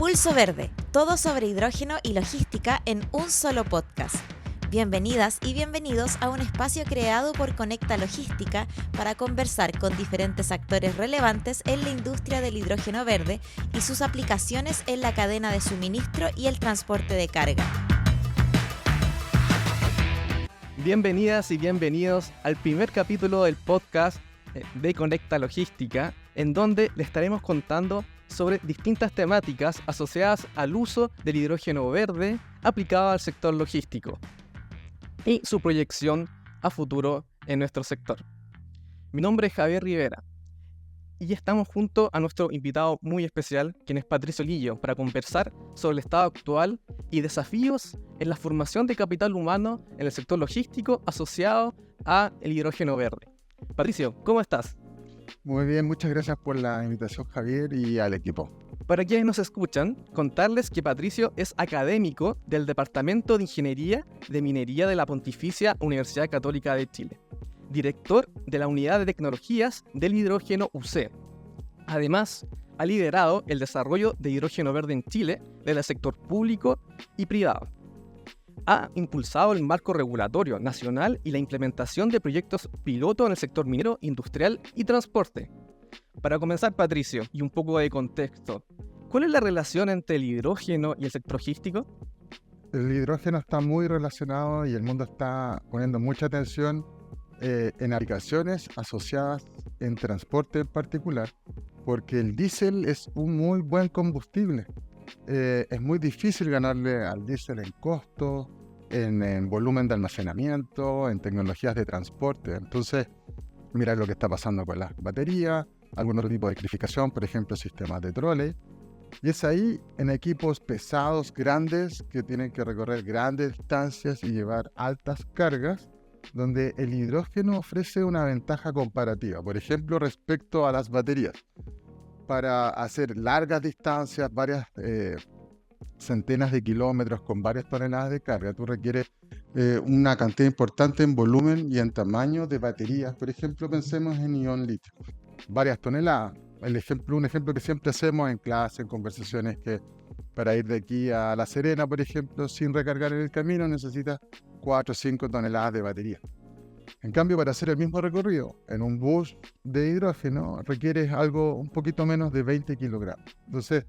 Pulso Verde, todo sobre hidrógeno y logística en un solo podcast. Bienvenidas y bienvenidos a un espacio creado por Conecta Logística para conversar con diferentes actores relevantes en la industria del hidrógeno verde y sus aplicaciones en la cadena de suministro y el transporte de carga. Bienvenidas y bienvenidos al primer capítulo del podcast de Conecta Logística, en donde les estaremos contando sobre distintas temáticas asociadas al uso del hidrógeno verde aplicado al sector logístico y su proyección a futuro en nuestro sector. Mi nombre es Javier Rivera y estamos junto a nuestro invitado muy especial, quien es Patricio Lillo, para conversar sobre el estado actual y desafíos en la formación de capital humano en el sector logístico asociado al hidrógeno verde. Patricio, ¿cómo estás? Muy bien, muchas gracias por la invitación, Javier, y al equipo. Para quienes nos escuchan, contarles que Patricio es académico del Departamento de Ingeniería de Minería de la Pontificia Universidad Católica de Chile, director de la Unidad de Tecnologías del Hidrógeno UC. Además, ha liderado el desarrollo de hidrógeno verde en Chile desde el sector público y privado. Ha impulsado el marco regulatorio nacional y la implementación de proyectos piloto en el sector minero, industrial y transporte. Para comenzar, Patricio, y un poco de contexto, ¿cuál es la relación entre el hidrógeno y el sector logístico? El hidrógeno está muy relacionado y el mundo está poniendo mucha atención en aplicaciones asociadas en transporte en particular, porque el diésel es un muy buen combustible. Es muy difícil ganarle al diésel en costo, en volumen de almacenamiento, en tecnologías de transporte. Entonces, mira lo que está pasando con las baterías, algún otro tipo de electrificación, por ejemplo, sistemas de trole. Y es ahí en equipos pesados, grandes, que tienen que recorrer grandes distancias y llevar altas cargas, donde el hidrógeno ofrece una ventaja comparativa, por ejemplo, respecto a las baterías. Para hacer largas distancias, varias centenas de kilómetros con varias toneladas de carga, tú requieres una cantidad importante en volumen y en tamaño de baterías. Por ejemplo, pensemos en ion litio, varias toneladas. Un ejemplo que siempre hacemos en clase, en conversaciones, que para ir de aquí a La Serena, por ejemplo, sin recargar en el camino, necesitas 4 o 5 toneladas de batería. En cambio, para hacer el mismo recorrido en un bus de hidrógeno, requieres algo un poquito menos de 20 kilogramos. Entonces,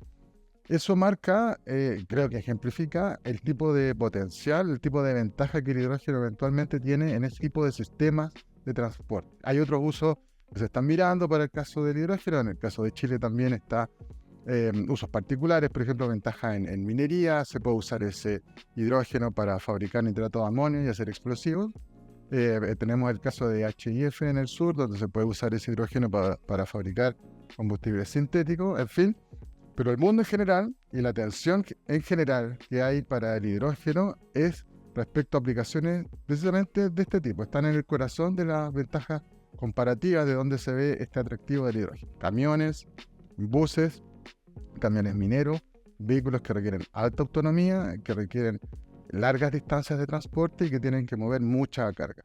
eso marca, creo que ejemplifica el tipo de potencial, el tipo de ventaja que el hidrógeno eventualmente tiene en ese tipo de sistemas de transporte. Hay otros usos que se están mirando para el caso del hidrógeno. En el caso de Chile también está usos particulares, por ejemplo, ventaja en minería. Se puede usar ese hidrógeno para fabricar nitrato de amonio y hacer explosivos. Tenemos el caso de HIF en el sur, donde se puede usar ese hidrógeno para fabricar combustibles sintéticos, en fin. Pero el mundo en general y la atención en general que hay para el hidrógeno es respecto a aplicaciones precisamente de este tipo. Están en el corazón de las ventajas comparativas de donde se ve este atractivo del hidrógeno. Camiones, buses, camiones mineros, vehículos que requieren alta autonomía, que requieren largas distancias de transporte y que tienen que mover mucha carga.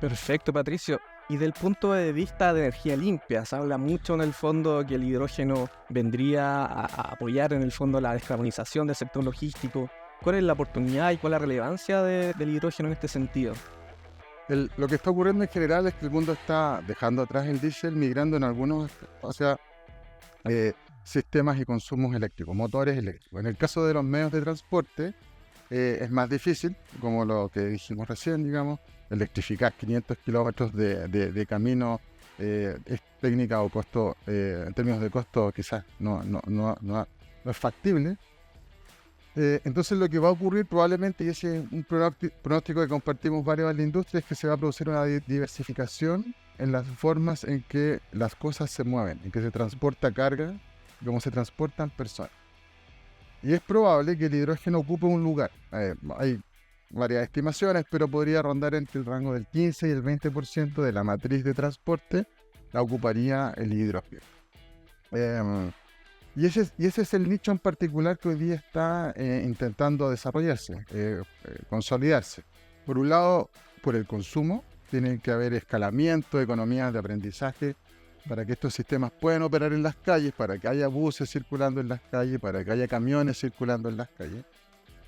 Perfecto, Patricio. Y del punto de vista de energía limpia, se habla mucho en el fondo que el hidrógeno vendría a apoyar en el fondo la descarbonización del sector logístico. ¿Cuál es la oportunidad y cuál es la relevancia del hidrógeno en este sentido? Lo que está ocurriendo en general es que el mundo está dejando atrás el diésel, migrando en algunos hacia sistemas y consumos eléctricos, motores eléctricos. En el caso de los medios de transporte, es más difícil, como lo que dijimos recién, digamos, electrificar 500 kilómetros de camino es técnica o costo, en términos de costo quizás no es factible. Entonces lo que va a ocurrir probablemente, y ese es un pronóstico que compartimos varios en la industria, es que se va a producir una diversificación en las formas en que las cosas se mueven, en que se transporta carga y cómo se transportan personas. Y es probable que el hidrógeno ocupe un lugar. Hay varias estimaciones, pero podría rondar entre el rango del 15 y el 20% de la matriz de transporte la ocuparía el hidrógeno. Y ese es el nicho en particular que hoy día está intentando desarrollarse, consolidarse. Por un lado, por el consumo, tiene que haber escalamiento, economías de aprendizaje para que estos sistemas puedan operar en las calles, para que haya buses circulando en las calles, para que haya camiones circulando en las calles.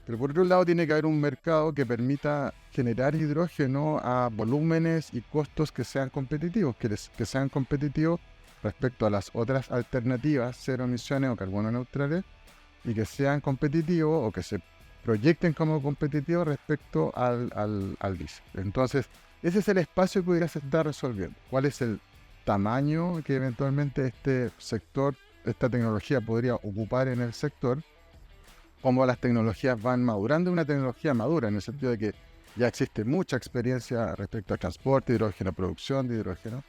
Pero por otro lado tiene que haber un mercado que permita generar hidrógeno a volúmenes y costos que sean competitivos, que sean competitivos respecto a las otras alternativas cero emisiones o carbono neutrales, y que sean competitivos o que se proyecten como competitivos respecto al diésel. Entonces, ese es el espacio que pudiera estar resolviendo. ¿Cuál es el tamaño que eventualmente este sector, esta tecnología podría ocupar en el sector? Cómo las tecnologías van madurando, una tecnología madura en el sentido de que ya existe mucha experiencia respecto al transporte de hidrógeno, producción de hidrógeno,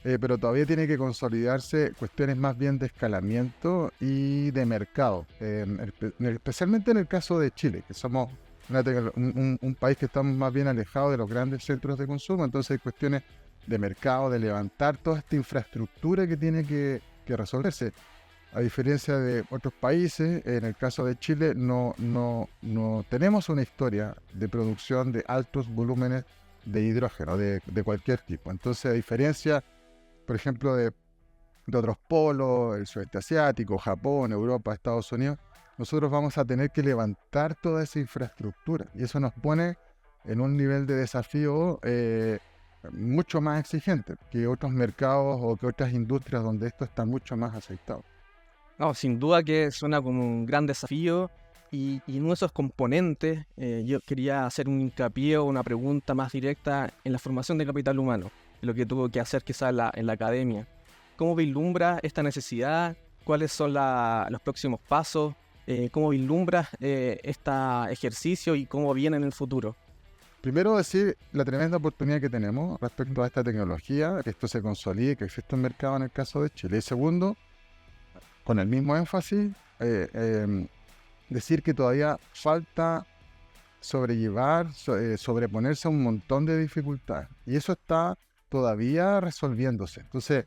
pero todavía tiene que consolidarse cuestiones más bien de escalamiento y de mercado, especialmente en el caso de Chile, que somos un país que estamos más bien alejados de los grandes centros de consumo. Entonces hay cuestiones de mercado, de levantar toda esta infraestructura que tiene que resolverse. A diferencia de otros países, en el caso de Chile no tenemos una historia de producción de altos volúmenes de hidrógeno, de cualquier tipo. Entonces, a diferencia, por ejemplo, de otros polos, el sudeste asiático, Japón, Europa, Estados Unidos, nosotros vamos a tener que levantar toda esa infraestructura. Y eso nos pone en un nivel de desafío mucho más exigente que otros mercados o que otras industrias donde esto está mucho más aceitado. No, sin duda que suena como un gran desafío y uno de esos componentes, yo quería hacer un hincapié o una pregunta más directa en la formación de capital humano, lo que tuvo que hacer quizás en la academia. ¿Cómo vislumbra esta necesidad? ¿Cuáles son los próximos pasos? ¿Cómo vislumbra este ejercicio y cómo viene en el futuro? Primero decir la tremenda oportunidad que tenemos respecto a esta tecnología, que esto se consolide, que existe un mercado en el caso de Chile. Y segundo, con el mismo énfasis, decir que todavía falta sobreponerse a un montón de dificultades. Y eso está todavía resolviéndose. Entonces,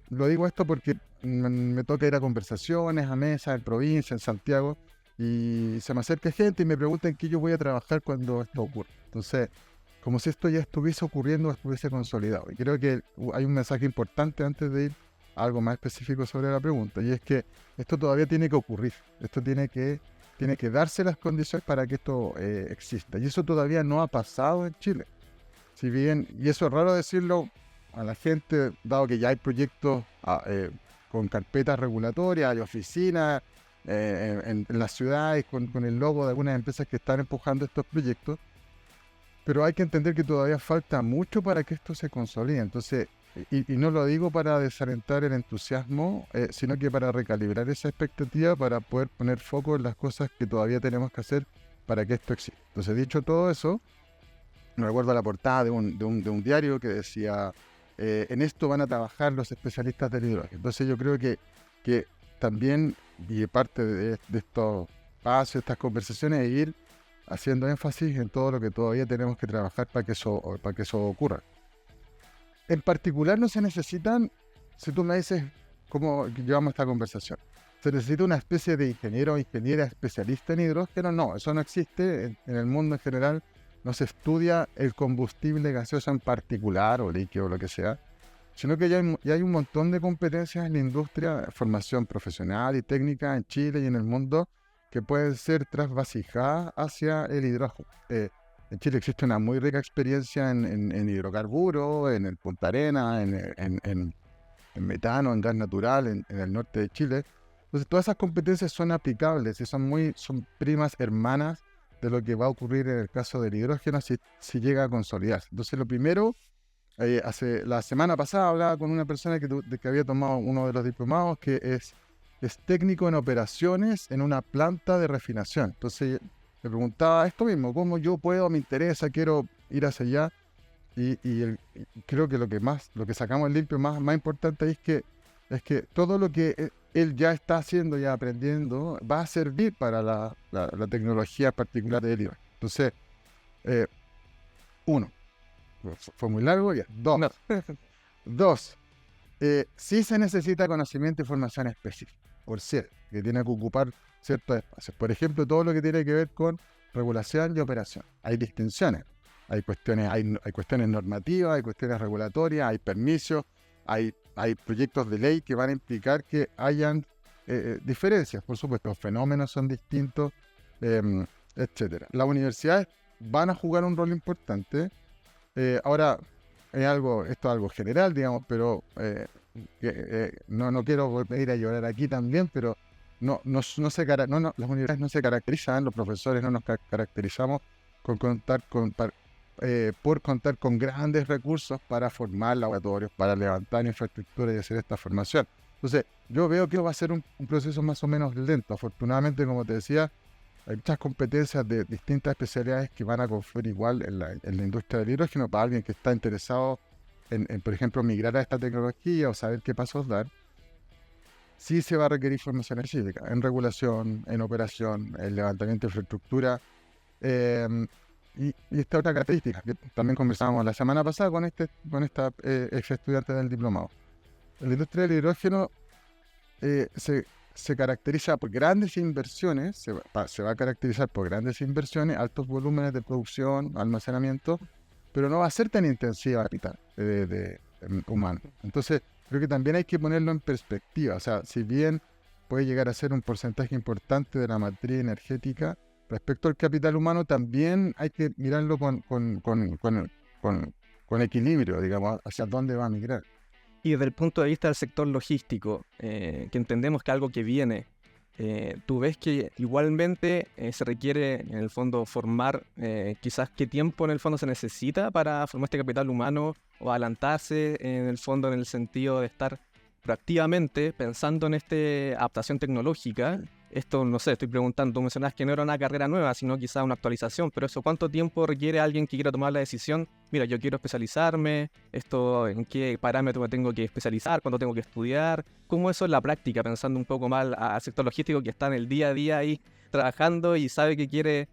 lo digo esto porque me toca ir a conversaciones, a mesas en provincia, en Santiago, y se me acerca gente y me pregunta en qué yo voy a trabajar cuando esto ocurra. Entonces, como si esto ya estuviese ocurriendo, estuviese consolidado. Y creo que hay un mensaje importante antes de ir a algo más específico sobre la pregunta, y es que esto todavía tiene que ocurrir. Esto tiene que darse las condiciones para que esto exista. Y eso todavía no ha pasado en Chile. Si bien, y eso es raro decirlo a la gente, dado que ya hay proyectos con carpetas regulatorias, hay oficinas en las ciudades con el logo de algunas empresas que están empujando estos proyectos, pero hay que entender que todavía falta mucho para que esto se consolide. Entonces, y no lo digo para desalentar el entusiasmo, sino que para recalibrar esa expectativa, para poder poner foco en las cosas que todavía tenemos que hacer para que esto exista. Entonces, dicho todo eso, me recuerdo la portada de un diario que decía: en esto van a trabajar los especialistas del hidrógeno. Entonces yo creo que también, y parte de estos espacios, estas conversaciones, es ir haciendo énfasis en todo lo que todavía tenemos que trabajar para que eso ocurra. En particular no se necesitan, si tú me dices cómo llevamos esta conversación, ¿se necesita una especie de ingeniero o ingeniera especialista en hidrógeno? No, eso no existe en el mundo en general. No se estudia el combustible gaseoso en particular, o líquido, o lo que sea, sino que ya hay un montón de competencias en la industria, formación profesional y técnica en Chile y en el mundo, que pueden ser trasvasijadas hacia el hidrógeno. En Chile existe una muy rica experiencia en hidrocarburos, en el Punta Arenas, en metano, en gas natural, en el norte de Chile. Entonces todas esas competencias son aplicables y son primas hermanas de lo que va a ocurrir en el caso del hidrógeno si llega a consolidarse. Entonces lo primero, la semana pasada hablaba con una persona que había tomado uno de los diplomados, que es técnico en operaciones en una planta de refinación. Entonces me preguntaba esto mismo: ¿cómo yo puedo, me interesa, quiero ir hacia allá? Y creo que lo que sacamos en limpio más importante es que todo lo que él ya está haciendo y aprendiendo va a servir para la tecnología particular de hidrógeno. Entonces, uno, fue muy largo, ya. Dos, sí se necesita conocimiento y formación específica, por cierto, que tiene que ocupar ciertos espacios. Por ejemplo, todo lo que tiene que ver con regulación y operación. Hay distinciones, hay cuestiones normativas, hay cuestiones regulatorias, hay permisos, hay hay proyectos de ley que van a implicar que hayan diferencias, por supuesto, los fenómenos son distintos, etcétera. Las universidades van a jugar un rol importante. Ahora, esto es algo general, digamos, pero no quiero volver a llorar aquí también, pero las universidades no se caracterizan, los profesores no nos caracterizamos por contar con grandes recursos para formar laboratorios, para levantar infraestructura y hacer esta formación. Entonces, yo veo que va a ser un proceso más o menos lento. Afortunadamente, como te decía, hay muchas competencias de distintas especialidades que van a confluir igual en la industria del hidrógeno para alguien que está interesado en, por ejemplo, migrar a esta tecnología o saber qué pasos dar. Sí se va a requerir formación específica en regulación, en operación, en levantamiento de infraestructura. Y esta otra característica que también conversábamos la semana pasada con esta ex estudiante del diplomado. La industria del hidrógeno se caracteriza por grandes inversiones, se va a caracterizar por grandes inversiones, altos volúmenes de producción, almacenamiento, pero no va a ser tan intensiva capital humano. Entonces, creo que también hay que ponerlo en perspectiva. O sea, si bien puede llegar a ser un porcentaje importante de la matriz energética, respecto al capital humano también hay que mirarlo con equilibrio, digamos, hacia dónde va a migrar. Y desde el punto de vista del sector logístico, que entendemos que algo que viene, ¿tú ves que igualmente se requiere en el fondo formar, quizás qué tiempo en el fondo se necesita para formar este capital humano o adelantarse en el fondo en el sentido de estar proactivamente pensando en esta adaptación tecnológica? Esto, no sé, estoy preguntando, tú mencionabas que no era una carrera nueva, sino quizás una actualización, pero eso, ¿cuánto tiempo requiere alguien que quiera tomar la decisión? Mira, yo quiero especializarme, ¿en qué parámetro me tengo que especializar? ¿Cuánto tengo que estudiar? ¿Cómo eso es la práctica? Pensando un poco más al sector logístico que está en el día a día ahí trabajando y sabe que quiere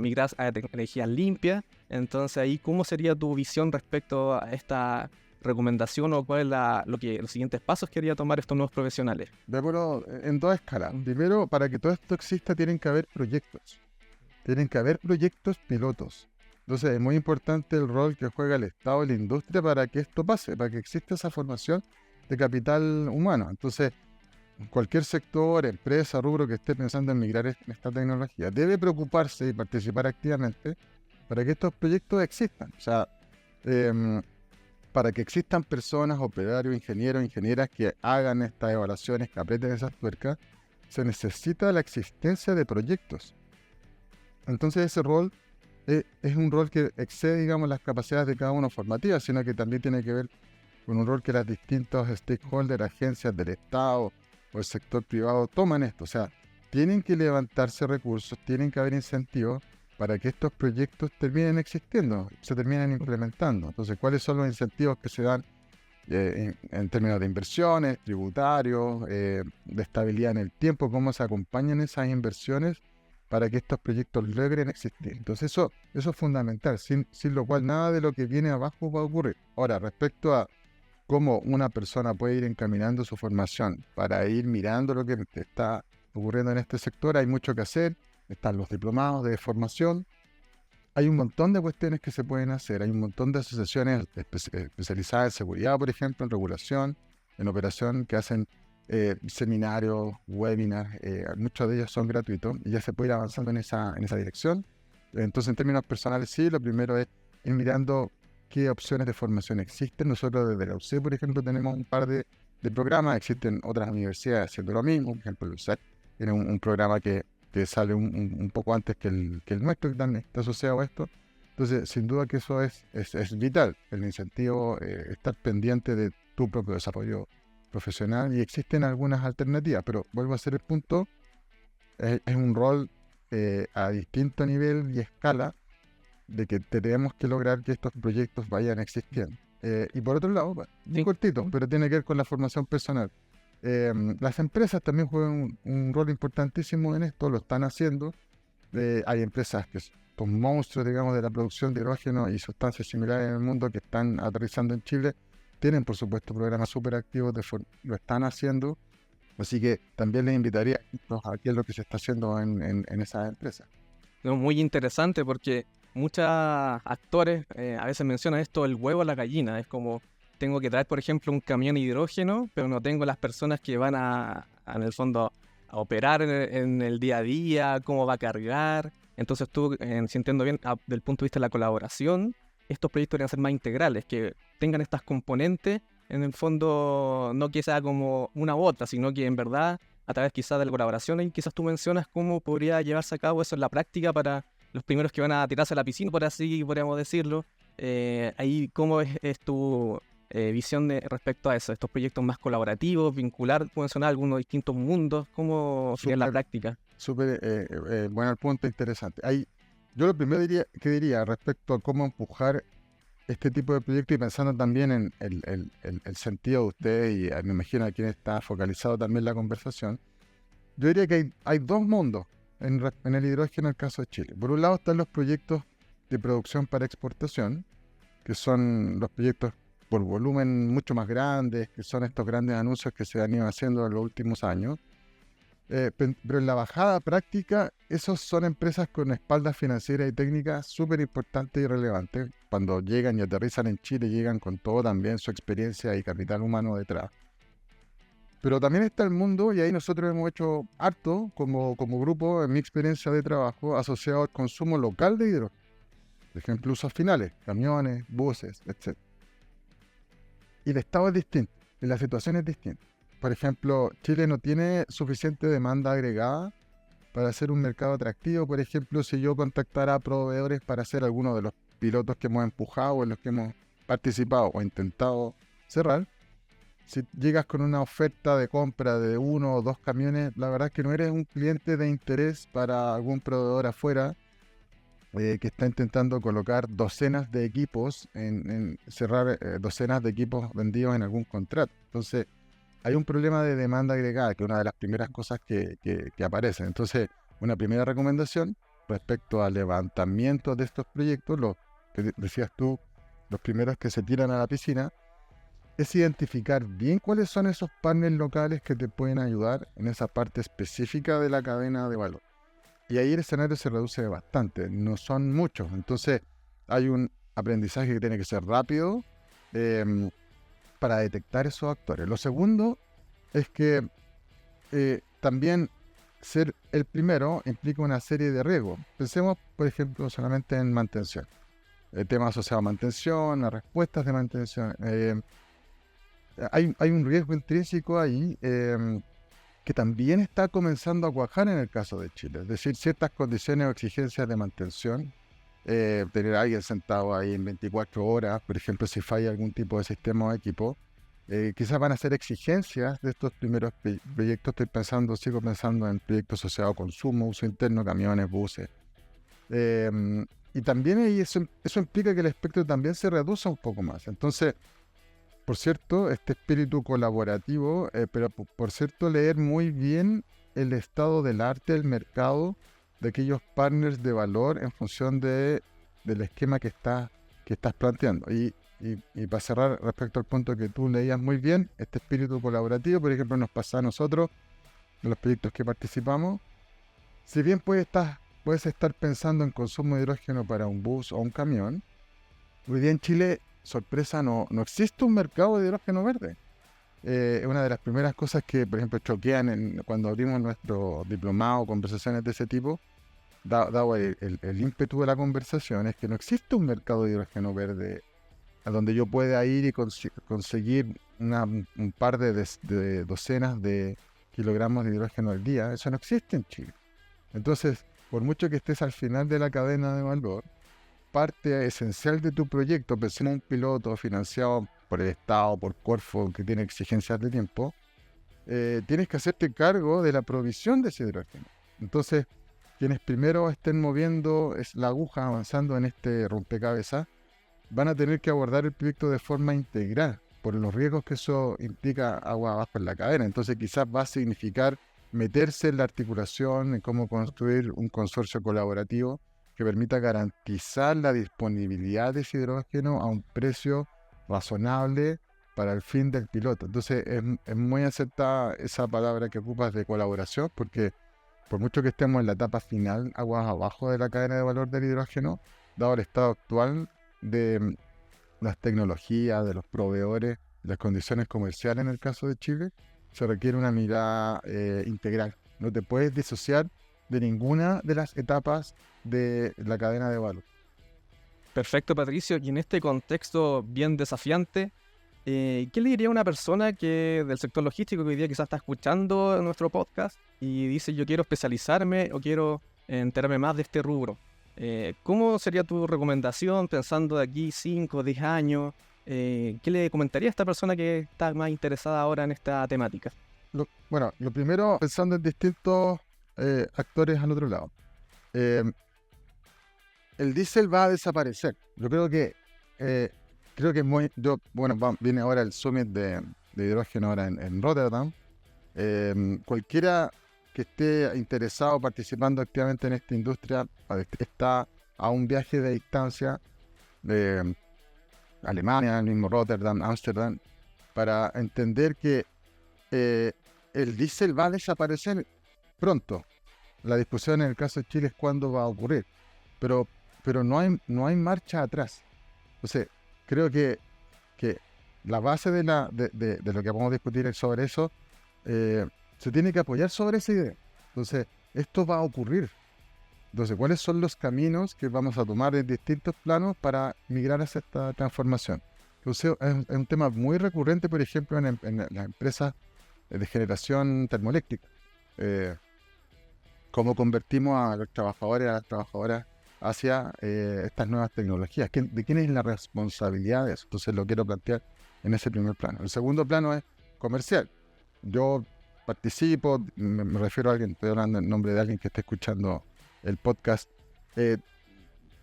migrar a energías limpias. Entonces ahí, ¿cómo sería tu visión respecto a esta recomendación o cuál es los siguientes pasos que quería tomar estos nuevos profesionales? Veámoslo en dos escalas. Primero, para que todo esto exista tienen que haber proyectos. Tienen que haber proyectos pilotos. Entonces es muy importante el rol que juega el Estado y la industria para que esto pase, para que exista esa formación de capital humano. Entonces, cualquier sector, empresa, rubro que esté pensando en migrar en esta tecnología debe preocuparse y participar activamente para que estos proyectos existan. O sea, para que existan personas, operarios, ingenieros, ingenieras que hagan estas evaluaciones, que aprieten esas tuercas, se necesita la existencia de proyectos. Entonces ese rol es un rol que excede, digamos, las capacidades de cada uno formativas, sino que también tiene que ver con un rol que las distintos stakeholders, agencias del Estado o el sector privado toman esto. O sea, tienen que levantarse recursos, tienen que haber incentivos para que estos proyectos terminen existiendo, se terminen implementando. Entonces, ¿cuáles son los incentivos que se dan en términos de inversiones, tributarios, de estabilidad en el tiempo? ¿Cómo se acompañan esas inversiones para que estos proyectos logren existir? Entonces, eso es fundamental, sin lo cual nada de lo que viene abajo va a ocurrir. Ahora, respecto a cómo una persona puede ir encaminando su formación para ir mirando lo que está ocurriendo en este sector, hay mucho que hacer. Están los diplomados de formación. Hay un montón de cuestiones que se pueden hacer. Hay un montón de asociaciones especializadas en seguridad, por ejemplo, en regulación, en operación, que hacen seminarios, webinars. Muchos de ellos son gratuitos y ya se puede ir avanzando en esa dirección. Entonces, en términos personales, sí, lo primero es ir mirando qué opciones de formación existen. Nosotros desde la UC, por ejemplo, tenemos un par de programas. Existen otras universidades haciendo lo mismo. Por ejemplo, la UC tiene un programa que sale un poco antes que el nuestro, que también está asociado a esto. Entonces, sin duda que eso es vital, el incentivo, estar pendiente de tu propio desarrollo profesional, y existen algunas alternativas, pero vuelvo a hacer el punto, es un rol a distinto nivel y escala de que tenemos que lograr que estos proyectos vayan existiendo. Y por otro lado, muy cortito, pero tiene que ver con la formación personal. Las empresas también juegan un rol importantísimo en esto, lo están haciendo. Hay empresas que son monstruos, digamos, de la producción de hidrógeno y sustancias similares en el mundo que están aterrizando en Chile. Tienen, por supuesto, programas súper activos, lo están haciendo. Así que también les invitaría a qué es lo que se está haciendo en esas empresas. Muy interesante porque muchos actores a veces mencionan esto, el huevo a la gallina. Es como tengo que traer, por ejemplo, un camión de hidrógeno, pero no tengo las personas que van en el fondo, a operar en el día a día, cómo va a cargar. Entonces tú, si entiendo bien, del punto de vista de la colaboración, estos proyectos deberían ser más integrales, que tengan estas componentes, en el fondo, no que sea como una u otra, sino que en verdad, a través quizás de la colaboración, y quizás tú mencionas cómo podría llevarse a cabo eso en la práctica para los primeros que van a tirarse a la piscina, por así podríamos decirlo. Ahí, ¿cómo es tu visión respecto a eso? Estos proyectos más colaborativos, vincular, pueden sonar algunos distintos mundos, ¿cómo sería en la práctica? Súper bueno el punto, interesante. Yo lo primero que diría respecto a cómo empujar este tipo de proyectos y pensando también en el sentido de ustedes y me imagino a quien está focalizado también la conversación, yo diría que hay dos mundos en el hidrógeno en el caso de Chile. Por un lado están los proyectos de producción para exportación, que son los proyectos por volumen mucho más grandes, que son estos grandes anuncios que se han ido haciendo en los últimos años. Pero en la bajada práctica, esos son empresas con espaldas financieras y técnicas súper importantes y relevantes. Cuando llegan y aterrizan en Chile, llegan con todo también su experiencia y capital humano detrás. Pero también está el mundo, y ahí nosotros hemos hecho harto como grupo, en mi experiencia de trabajo, asociado al consumo local de hidrógeno. Por ejemplo, usos finales, camiones, buses, etc. Y el estado es distinto, y la situación es distinta. Por ejemplo, Chile no tiene suficiente demanda agregada para hacer un mercado atractivo. Por ejemplo, si yo contactara a proveedores para hacer alguno de los pilotos que hemos empujado o en los que hemos participado o intentado cerrar, si llegas con una oferta de compra de 1 o 2 camiones, la verdad es que no eres un cliente de interés para algún proveedor afuera que está intentando colocar docenas de equipos, cerrar docenas de equipos vendidos en algún contrato. Entonces, hay un problema de demanda agregada, que es una de las primeras cosas que aparecen. Entonces, una primera recomendación respecto al levantamiento de estos proyectos, lo que decías tú, los primeros que se tiran a la piscina, es identificar bien cuáles son esos partners locales que te pueden ayudar en esa parte específica de la cadena de valor. Y ahí el escenario se reduce bastante, no son muchos. Entonces, hay un aprendizaje que tiene que ser rápido, para detectar esos actores. Lo segundo es que también ser el primero implica una serie de riesgos. Pensemos, por ejemplo, solamente en mantención. El tema asociado a mantención, a respuestas de mantención. Hay un riesgo intrínseco ahí que también está comenzando a cuajar en el caso de Chile. Es decir, ciertas condiciones o exigencias de mantención. Tener a alguien sentado ahí en 24 horas, por ejemplo, si falla algún tipo de sistema o equipo, quizás van a ser exigencias de estos primeros proyectos. Sigo pensando en proyectos asociados a consumo, uso interno, camiones, buses. Y también eso implica que el espectro también se reduce un poco más. Entonces, por cierto, este espíritu colaborativo, pero por cierto, leer muy bien el estado del arte del mercado, de aquellos partners de valor en función del esquema que estás planteando. Y para cerrar respecto al punto que tú leías muy bien, este espíritu colaborativo, por ejemplo, nos pasa a nosotros, en los proyectos que participamos. Si bien puedes estar pensando en consumo de hidrógeno para un bus o un camión, hoy día en Chile, sorpresa, no existe un mercado de hidrógeno verde. Una de las primeras cosas que, por ejemplo, choquean cuando abrimos nuestro diplomado, conversaciones de ese tipo, dado el ímpetu de la conversación, es que no existe un mercado de hidrógeno verde a donde yo pueda ir y conseguir un par de docenas de kilogramos de hidrógeno al día. Eso no existe en Chile. Entonces, por mucho que estés al final de la cadena de valor, parte esencial de tu proyecto, pensé en un piloto financiado por el Estado, por Corfo, que tiene exigencias de tiempo, tienes que hacerte cargo de la provisión de ese hidrógeno. Entonces, quienes primero estén moviendo la aguja, avanzando en este rompecabezas, van a tener que abordar el proyecto de forma integral, por los riesgos que eso implica agua abajo en la cadena. Entonces, quizás va a significar meterse en la articulación, en cómo construir un consorcio colaborativo que permita garantizar la disponibilidad de ese hidrógeno a un precio razonable para el fin del piloto. Entonces es muy acertada esa palabra que ocupas de colaboración, porque por mucho que estemos en la etapa final, aguas abajo de la cadena de valor del hidrógeno, dado el estado actual de las tecnologías, de los proveedores, las condiciones comerciales en el caso de Chile, se requiere una mirada integral. No te puedes disociar de ninguna de las etapas de la cadena de valor. Perfecto, Patricio. Y en este contexto bien desafiante, ¿qué le diría a una persona que del sector logístico que hoy día quizás está escuchando nuestro podcast y dice yo quiero especializarme o quiero enterarme más de este rubro? ¿Cómo sería tu recomendación pensando de aquí 5 o 10 años? ¿Qué le comentaría a esta persona que está más interesada ahora en esta temática? Bueno, lo primero, pensando en distintos actores al otro lado. El diésel va a desaparecer. Yo creo que es muy... viene ahora el Summit de hidrógeno ahora en Rotterdam. Cualquiera que esté interesado participando activamente en esta industria está a un viaje de distancia de Alemania, el mismo Rotterdam, Ámsterdam, para entender que el diésel va a desaparecer pronto. La discusión en el caso de Chile es cuándo va a ocurrir, pero no hay marcha atrás. Entonces, creo que la base de lo que vamos a discutir sobre eso se tiene que apoyar sobre esa idea. Entonces, esto va a ocurrir. Entonces, ¿cuáles son los caminos que vamos a tomar en distintos planos para migrar hacia esta transformación? Entonces, es un tema muy recurrente, por ejemplo, en las empresas de generación termoeléctrica. Cómo convertimos a los trabajadores, a las trabajadoras hacia estas nuevas tecnologías. ¿De quién es la responsabilidad de eso? Entonces, lo quiero plantear en ese primer plano. El segundo plano es comercial. Yo participo, me refiero a alguien, estoy hablando en nombre de alguien que esté escuchando el podcast.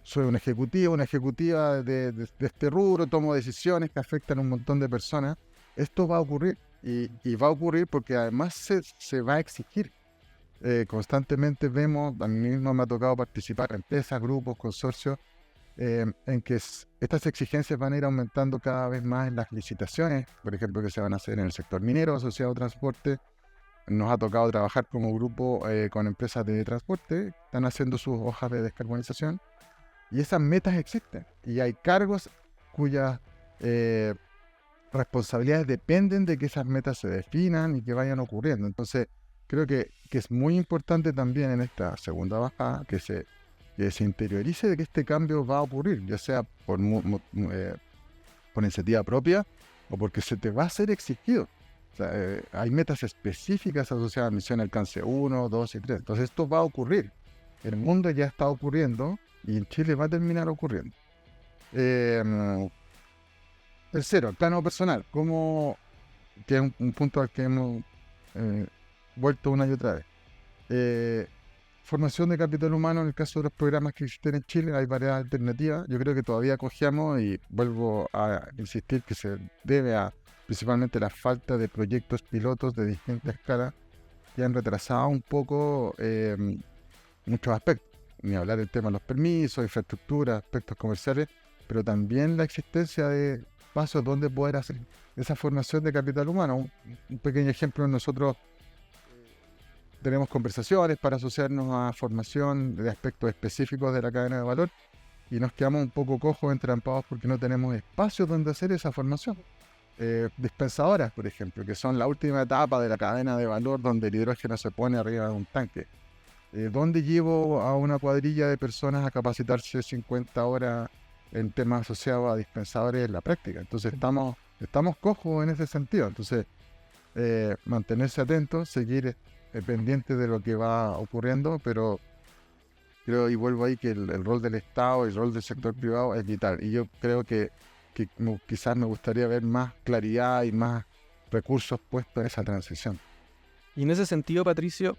Soy un ejecutivo, una ejecutiva de este rubro, tomo decisiones que afectan a un montón de personas. Esto va a ocurrir y va a ocurrir porque además se va a exigir. Constantemente vemos, a mí mismo me ha tocado participar en empresas, grupos, consorcios, en que estas exigencias van a ir aumentando cada vez más en las licitaciones, por ejemplo, que se van a hacer en el sector minero asociado a transporte. Nos ha tocado trabajar como grupo con empresas de transporte, están haciendo sus hojas de descarbonización y esas metas existen y hay cargos cuyas responsabilidades dependen de que esas metas se definan y que vayan ocurriendo. Entonces, creo que es muy importante también en esta segunda bajada que se interiorice de que este cambio va a ocurrir, ya sea por iniciativa propia o porque se te va a ser exigido. O sea, hay metas específicas asociadas a misión alcance 1, 2 y 3. Entonces esto va a ocurrir. El mundo ya está ocurriendo y en Chile va a terminar ocurriendo. Tercero, el plano personal. Que es un punto al que hemos vuelto una y otra vez. Formación de capital humano, en el caso de los programas que existen en Chile, hay varias alternativas. Yo creo que todavía cojeamos y vuelvo a insistir que se debe a principalmente la falta de proyectos pilotos de distintas escalas que han retrasado un poco muchos aspectos. Ni hablar del tema de los permisos, infraestructura, aspectos comerciales, pero también la existencia de espacios donde poder hacer esa formación de capital humano. Un pequeño ejemplo, nosotros tenemos conversaciones para asociarnos a formación de aspectos específicos de la cadena de valor y nos quedamos un poco cojos, entrampados porque no tenemos espacios donde hacer esa formación. Dispensadoras, por ejemplo, que son la última etapa de la cadena de valor donde el hidrógeno se pone arriba de un tanque. ¿Dónde llevo a una cuadrilla de personas a capacitarse 50 horas en temas asociados a dispensadores en la práctica? Entonces estamos cojos en ese sentido. Entonces, mantenerse atentos, seguir pendiente de lo que va ocurriendo, pero creo, y vuelvo ahí, que el rol del Estado y el rol del sector privado es vital. Y yo creo que quizás me gustaría ver más claridad y más recursos puestos en esa transición. Y en ese sentido, Patricio,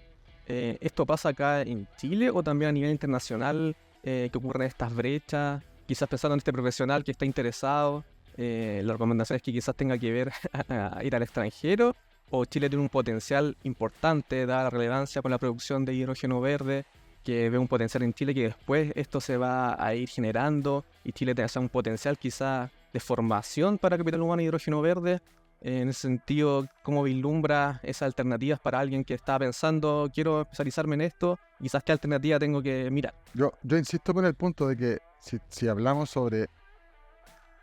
¿esto pasa acá en Chile o también a nivel internacional que ocurren estas brechas? Quizás pensando en este profesional que está interesado, la recomendación es que quizás tenga que ver a ir al extranjero, o Chile tiene un potencial importante, dada la relevancia con la producción de hidrógeno verde, que ve un potencial en Chile que después esto se va a ir generando y Chile tiene un potencial quizás de formación para capital humano y hidrógeno verde. En ese sentido, ¿cómo vislumbra esas alternativas para alguien que está pensando, quiero especializarme en esto? Quizás qué alternativa tengo que mirar. Yo insisto con el punto de que si hablamos sobre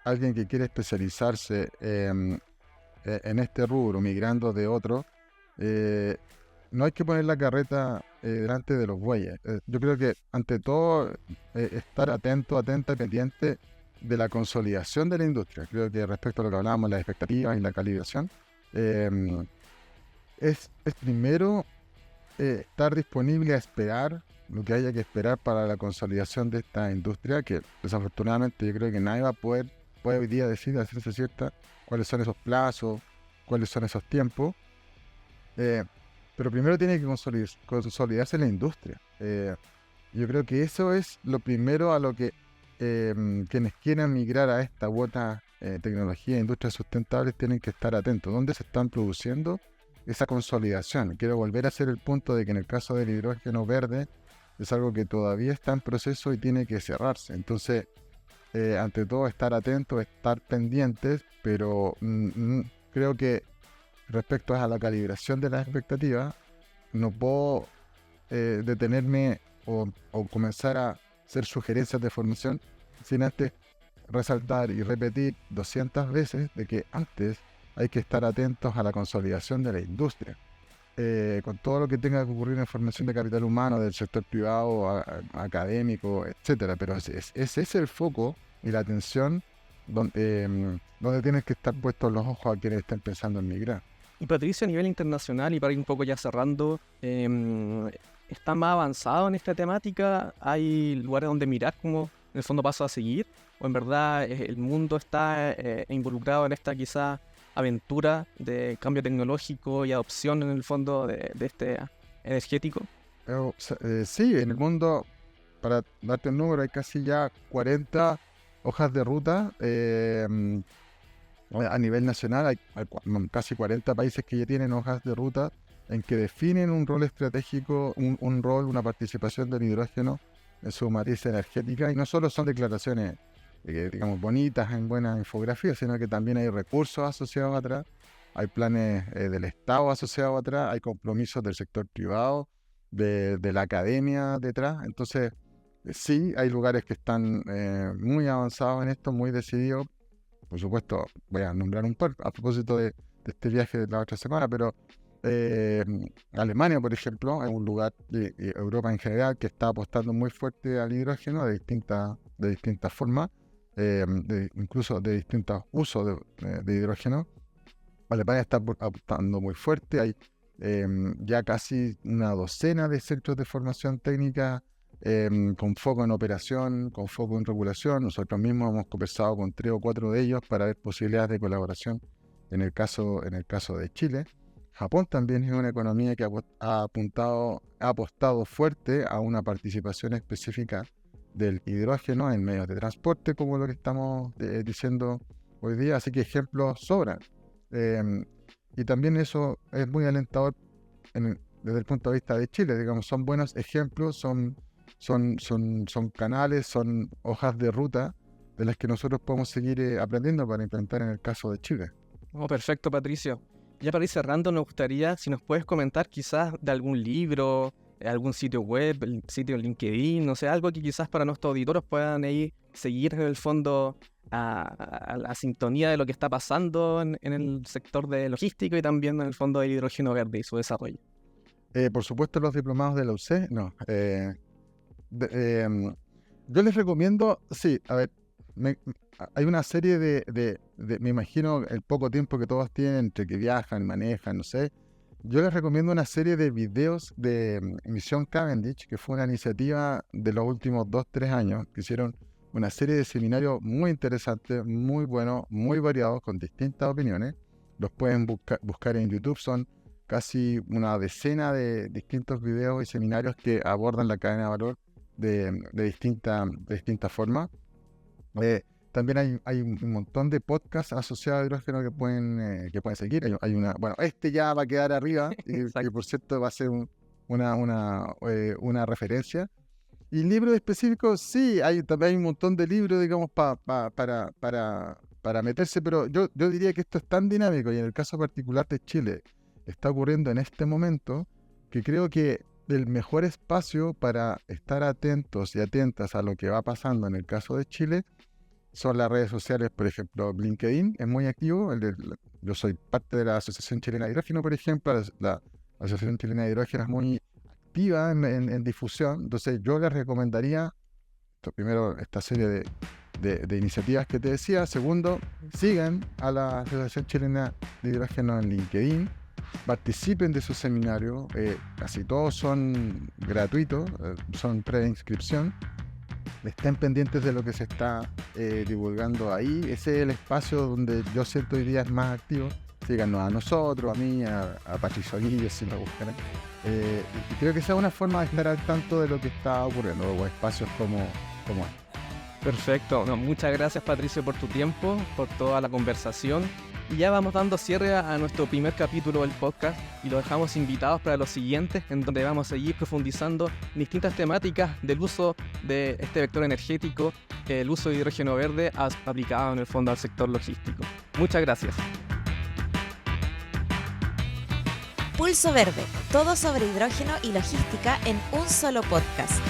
alguien que quiere especializarse en este rubro, migrando de otro, eh, no hay que poner la carreta delante de los bueyes. Yo creo que ante todo estar atento, atenta y pendiente de la consolidación de la industria. Creo que respecto a lo que hablábamos, las expectativas y la calibración, eh, es primero estar disponible a esperar lo que haya que esperar para la consolidación de esta industria, que desafortunadamente yo creo que nadie va a poder hoy día decir a ciencia cierta cuáles son esos plazos, cuáles son esos tiempos. Pero primero tiene que consolidarse la industria. Yo creo que eso es lo primero a lo que quienes quieran migrar a esta u otra tecnología e industrias sustentables tienen que estar atentos. ¿Dónde se están produciendo esa consolidación? Quiero volver a hacer el punto de que en el caso del hidrógeno verde es algo que todavía está en proceso y tiene que cerrarse. Entonces, ante todo, estar atentos, estar pendientes, pero creo que respecto a la calibración de las expectativas, no puedo detenerme o comenzar a hacer sugerencias de formación sin antes resaltar y repetir 200 veces de que antes hay que estar atentos a la consolidación de la industria. Con todo lo que tenga que ocurrir en formación de capital humano, del sector privado, académico, etcétera. Pero ese es el foco y la atención donde tienen que estar puestos los ojos a quienes estén pensando en migrar. Y Patricio, a nivel internacional, y para ir un poco ya cerrando, ¿está más avanzado en esta temática? ¿Hay lugares donde mirar cómo en el fondo pasa a seguir? ¿O en verdad el mundo está involucrado en esta quizá aventura de cambio tecnológico y adopción en el fondo de este energético? Sí, en el mundo, para darte un número, hay casi ya 40 hojas de ruta. A nivel nacional hay casi 40 países que ya tienen hojas de ruta en que definen un rol estratégico, un rol, una participación del hidrógeno en su matriz energética. Y no solo son declaraciones, digamos, bonitas en buena infografía, sino que también hay recursos asociados atrás, hay planes del Estado asociados atrás, hay compromisos del sector privado, de la academia detrás. Entonces, sí, hay lugares que están muy avanzados en esto, muy decididos. Por supuesto, voy a nombrar un par a propósito de este viaje de la otra semana, pero Alemania, por ejemplo, es un lugar de Europa en general que está apostando muy fuerte al hidrógeno de distintas formas, incluso de distintos usos de hidrógeno. Alemania está apostando muy fuerte, hay ya casi una docena de centros de formación técnica con foco en operación, con foco en regulación. Nosotros mismos hemos conversado con 3 o 4 de ellos para ver posibilidades de colaboración en el caso de Chile. Japón también es una economía que ha apostado fuerte a una participación específica del hidrógeno en medios de transporte, como lo que estamos diciendo hoy día, así que ejemplos sobran. Y también eso es muy alentador desde el punto de vista de Chile, digamos, son buenos ejemplos, son canales, son hojas de ruta de las que nosotros podemos seguir aprendiendo para implementar en el caso de Chile. Oh, perfecto, Patricio. Ya para ir cerrando, nos gustaría si nos puedes comentar quizás de algún libro, algún sitio web, el sitio LinkedIn, no sé, algo que quizás para nuestros auditores puedan ahí seguir en el fondo a la sintonía de lo que está pasando en el sector de logístico y también en el fondo del hidrógeno verde y su desarrollo. Por supuesto, los diplomados de la UC, no. Yo les recomiendo, sí, a ver, hay una serie me imagino el poco tiempo que todos tienen entre que viajan, manejan, no sé. Yo les recomiendo una serie de videos de Misión Cavendish, que fue una iniciativa de los últimos 2-3 años, que hicieron una serie de seminarios muy interesantes, muy buenos, muy variados, con distintas opiniones. Los pueden buscar en YouTube, son casi una decena de distintos videos y seminarios que abordan la cadena de valor de distintas formas. También hay un montón de podcasts asociados a hidrógeno que pueden seguir. Hay bueno, este ya va a quedar arriba, y por cierto va a ser una referencia. Y libros específicos, sí, también hay un montón de libros, digamos, para meterse, pero yo diría que esto es tan dinámico, y en el caso particular de Chile está ocurriendo en este momento, que creo que el mejor espacio para estar atentos y atentas a lo que va pasando en el caso de Chile son las redes sociales, por ejemplo, LinkedIn es muy activo. Yo soy parte de la Asociación Chilena de Hidrógeno, por ejemplo. La Asociación Chilena de Hidrógeno es muy activa en difusión. Entonces yo les recomendaría, primero, esta serie de iniciativas que te decía. Segundo, sigan a la Asociación Chilena de Hidrógeno en LinkedIn. Participen de su seminario. Casi todos son gratuitos, son preinscripción. Estén pendientes de lo que se está divulgando ahí. Ese es el espacio donde yo siento hoy día es más activo. Síganos a nosotros, a mí, a Patricio Aguillo, si me buscan. Y creo que esa es una forma de estar al tanto de lo que está ocurriendo, o espacios como este. Perfecto. No, muchas gracias, Patricio, por tu tiempo, por toda la conversación. Y ya vamos dando cierre a nuestro primer capítulo del podcast y los dejamos invitados para los siguientes, en donde vamos a seguir profundizando en distintas temáticas del uso de este vector energético, el uso de hidrógeno verde aplicado en el fondo al sector logístico. Muchas gracias. Pulso Verde, todo sobre hidrógeno y logística en un solo podcast.